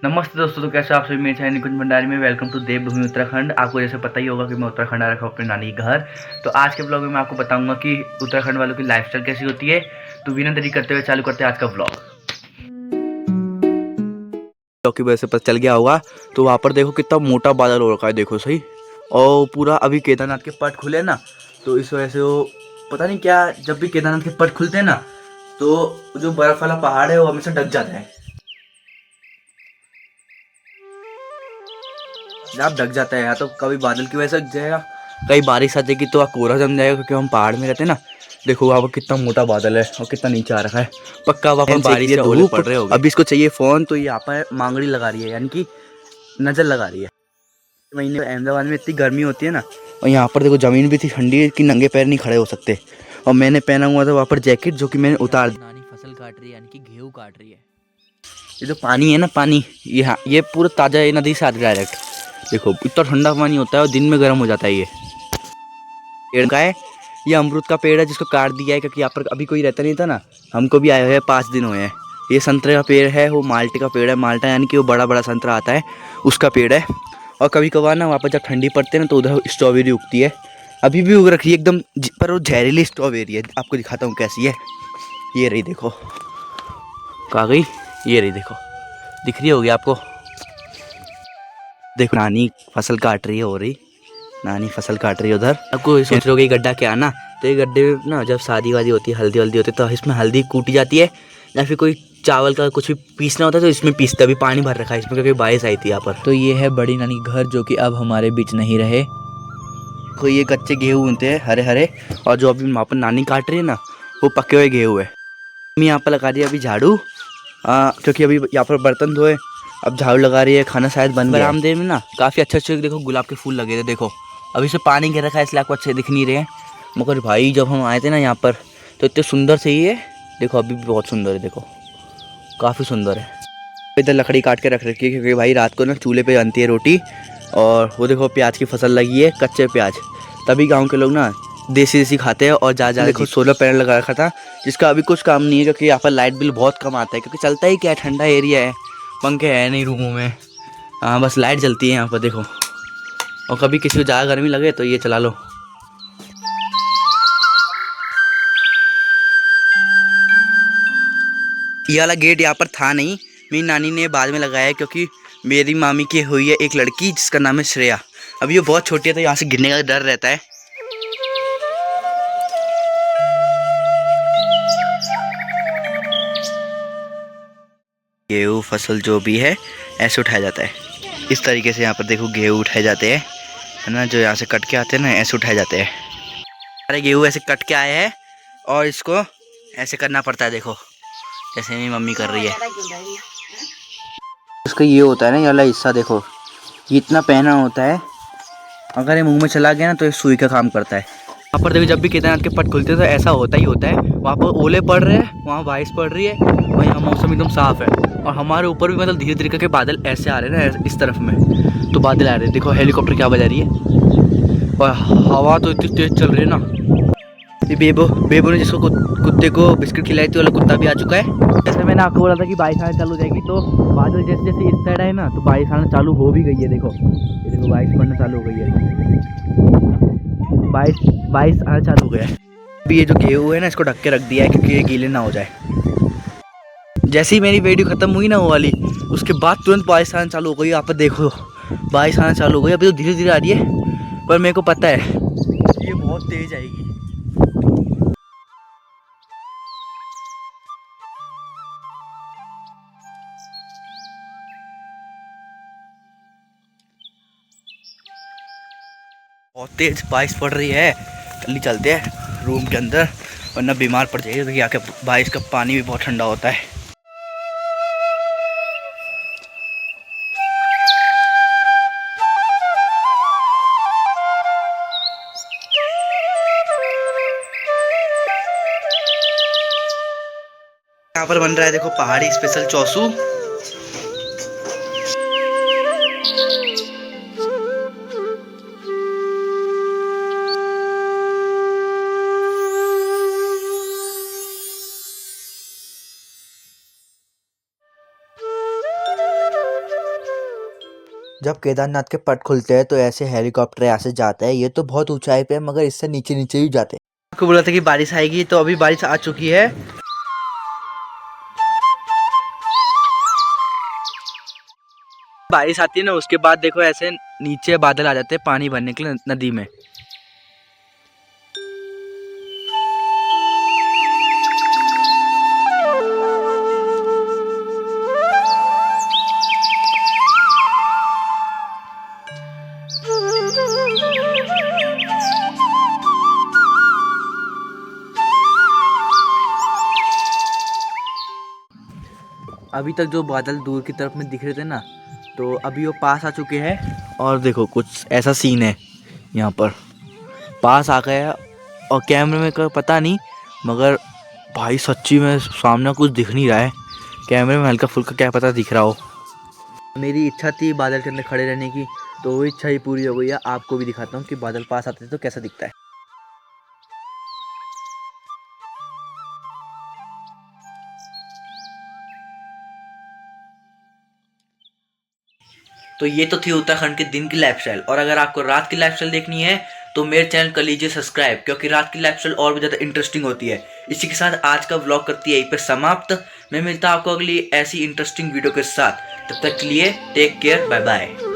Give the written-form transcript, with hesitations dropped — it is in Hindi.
नमस्ते दोस्तों, तो कैसे आप सभी मेरे चैनल निकुंज भंडारी में वेलकम टू देवभूमि उत्तराखंड। आपको जैसे पता ही होगा कि मैं उत्तराखंड आ रखा हूँ अपने नानी के घर। तो आज के ब्लॉग में मैं आपको बताऊंगा कि उत्तराखंड वालों की लाइफस्टाइल कैसी होती है। तो बिना देरी करते हुए चालू करते हैं आज का ब्लॉग। की वजह से पता चल गया होगा, तो वहाँ पर देखो कितना मोटा बादल हो रखा है, देखो सही। और पूरा अभी केदारनाथ के पट खुले ना, तो इस वजह से वो पता नहीं क्या, जब भी केदारनाथ के पट खुलते हैं ना, तो जो बर्फ वाला पहाड़ है वो हमेशा ढक जाता है। आप ढक जाता है, या तो कभी बादल की वजह से ढक जाएगा, कहीं बारिश आ जाएगी तो कोहरा जम जाएगा, क्योंकि हम पहाड़ में रहते हैं ना। देखो वहाँ पर कितना मोटा बादल है और कितना नीचे आ रखा है। पक्का वहाँ पर बारिश या ओले पड़ रहे होंगे। अभी इसको चाहिए फ़ोन, तो यहाँ पर मांगड़ी लगा रही है, यानी कि नज़र लगा रही है। महीने अहमदाबाद में इतनी गर्मी होती है ना, और यहाँ पर देखो ज़मीन भी इतनी ठंडी है कि नंगे पैर नहीं खड़े हो सकते। और मैंने पहना हुआ था वहाँ पर जैकेट, जो कि मैंने उतार दी। नानी फसल काट रही है, यानी कि गेहूँ काट रही है। ये जो पानी है ना, पानी यहाँ ये पूरा ताज़ा है, नदी से आता है डायरेक्ट। देखो इतना ठंडा पानी होता है और दिन में गर्म हो जाता है। ये पेड़ का है, ये अमरूद का पेड़ है जिसको काट दिया है, क्योंकि यहाँ पर अभी कोई रहता नहीं था ना। हमको भी आए हुए 5 दिन हुए हैं। ये संतरे का पेड़ है, वो माल्टे का पेड़ है। माल्टा यानी कि वो बड़ा बड़ा संतरा आता है, उसका पेड़ है। और कभी कभार ना वहाँ पर जब ठंडी पड़ती है ना, तो उधर स्ट्रॉबेरी उगती है। अभी भी उग रखी है एकदम, पर वो जहरीली स्ट्रॉबेरी है। आपको दिखाता हूँ कैसी है। ये रही देखो, कहाँ गई? ये रही देखो, दिख रही होगी आपको। देखो नानी फसल काट रही है, हो रही नानी फसल काट रही है उधर। आपको सोच रहे हो कि गड्ढा क्या ना, तो ये गड्ढे में ना जब शादी वादी होती है, हल्दी वल्दी होती है, तो इसमें हल्दी कूटी जाती है, या फिर कोई चावल का कुछ भी पीसना होता है तो इसमें पीसते। अभी पानी भर रखा है इसमें, क्योंकि बारिश आई थी यहाँ पर। तो ये है बड़ी नानी घर, जो कि अब हमारे बीच नहीं रहे। तो ये कच्चे गेहूँ होते हैं, हरे हरे। और जो अभी वहाँ पर नानी काट रही है ना, वो पके हुए गेहूँ है। मम्मी यहाँ पर लगा रही है अभी झाड़ू, क्योंकि अभी यहाँ पर बर्तन धोए, अब झाड़ू लगा रही है। खाना शायद बन गया। बरामदे में ना काफ़ी अच्छे अच्छे देखो गुलाब के फूल लगे थे। देखो अभी से पानी गिर रखा है, इसलिए आपको अच्छे दिख नहीं रहे हैं। मगर भाई जब हम आए थे ना यहाँ पर, तो इतने सुंदर से ही है। देखो अभी भी बहुत सुंदर है, देखो काफ़ी सुंदर है। इधर लकड़ी काट के रख रखी है, क्योंकि भाई रात को ना चूल्हे पे बनती है रोटी। और वो देखो प्याज की फसल लगी है, कच्चे प्याज। तभी गाँव के लोग ना देसी देसी खाते हैं। और जा देखो सोलर पैनल लगा रखा था, जिसका अभी कुछ काम नहीं है, क्योंकि यहाँ पर लाइट बिल बहुत कम आता है। क्योंकि चलता ही क्या है, ठंडा एरिया है, पंखे है नहीं रूमों में। हाँ बस लाइट जलती है यहाँ पर देखो। और कभी किसी को ज़्यादा गर्मी लगे तो ये चला लो। ये वाला गेट यहाँ पर था नहीं, मेरी नानी ने बाद में लगाया है, क्योंकि मेरी मामी की हुई है एक लड़की जिसका नाम है श्रेया। अभी ये बहुत छोटी है, तो यहाँ से गिरने का डर रहता है। गेहूँ फसल जो भी है ऐसे उठाया जाता है, इस तरीके से। यहाँ पर देखो गेहूँ उठाए जाते हैं, है ना, जो यहाँ से कट के आते हैं ना, ऐसे उठाए जाते हैं। सारे गेहूँ ऐसे कट के आए हैं, और इसको ऐसे करना पड़ता है। देखो जैसे मेरी मम्मी कर रही है। इसका ये होता है ना, ये वाला हिस्सा देखो, ये इतना पहना होता है। अगर ये मुंह में चला गया ना, तो ये सुई का काम करता है। वहाँ पर देखो जब भी केदारनाथ के पट खुलते हैं तो ऐसा होता ही होता है। वहाँ पर ओले पड़ रहे हैं, वहाँ बारिश पड़ रही है, और यहाँ मौसम एकदम साफ़ है। और हमारे ऊपर भी मतलब धीरे धीरे करके बादल ऐसे आ रहे हैं ना, इस तरफ में तो बादल आ रहे हैं। देखो हेलीकॉप्टर क्या बजा रही है, और हवा तो इतनी तेज़ चल रही है ना। ये बेबो ने जिसको कुत्ते को बिस्किट खिलाई थी, वाला कुत्ता भी आ चुका है। जैसे मैंने आपको बोला था कि बारिश आना चालू हो जाएगी, तो बादल जैसे जैसे इस साइड है ना, तो बारिश आना चालू हो भी गई है। देखो ये देखो बारिश पड़ना चालू हो गई है, बारिश आना चालू हो गया है। अभी ये जो गेहूँ है ना, इसको ढक के रख दिया है, क्योंकि ये गीले ना हो जाए। जैसे ही मेरी वीडियो ख़त्म हुई ना वो वाली, उसके बाद तुरंत बारिश आना चालू हो गई। आप देखो बारिश आना चालू हो गई। अभी तो धीरे धीरे आ रही है, पर मेरे को पता है ये बहुत तेज़ आएगी। बहुत तेज बारिश पड़ रही है। जल्दी चलते हैं रूम के अंदर, वरना बीमार पड़ जाएगी, क्योंकि यहाँ के बारिश का पानी भी बहुत ठंडा होता है। यहाँ पर बन रहा है देखो पहाड़ी स्पेशल चौसू। जब केदारनाथ के पट खुलते हैं तो ऐसे हेलीकॉप्टर यहाँ से जाते हैं। ये तो बहुत ऊंचाई पे है मगर इससे नीचे नीचे ही जाते हैं। आपको बोला था कि बारिश आएगी, तो अभी बारिश आ चुकी है। बारिश आती है ना, उसके बाद देखो ऐसे नीचे बादल आ जाते हैं पानी भरने के लिए नदी में। अभी तक जो बादल दूर की तरफ में दिख रहे थे ना, तो अभी वो पास आ चुके हैं। और देखो कुछ ऐसा सीन है, यहाँ पर पास आ गया। और कैमरे में का पता नहीं, मगर भाई सच्ची में सामने कुछ दिख नहीं रहा है। कैमरे में हल्का फुल्का क्या पता दिख रहा हो। मेरी इच्छा थी बादल के अंदर खड़े रहने की, तो वो इच्छा ही पूरी हो गई है। आपको भी दिखाता हूँ कि बादल पास आते तो कैसा दिखता है। तो ये तो थी उत्तराखंड के दिन की लाइफस्टाइल। और अगर आपको रात की लाइफस्टाइल देखनी है तो मेरे चैनल कर लीजिए सब्सक्राइब, क्योंकि रात की लाइफस्टाइल और भी ज़्यादा इंटरेस्टिंग होती है। इसी के साथ आज का व्लॉग करती है यहीं पे समाप्त। मैं मिलता हूं आपको अगली ऐसी इंटरेस्टिंग वीडियो के साथ। तब तक के लिए टेक केयर, बाय बाय।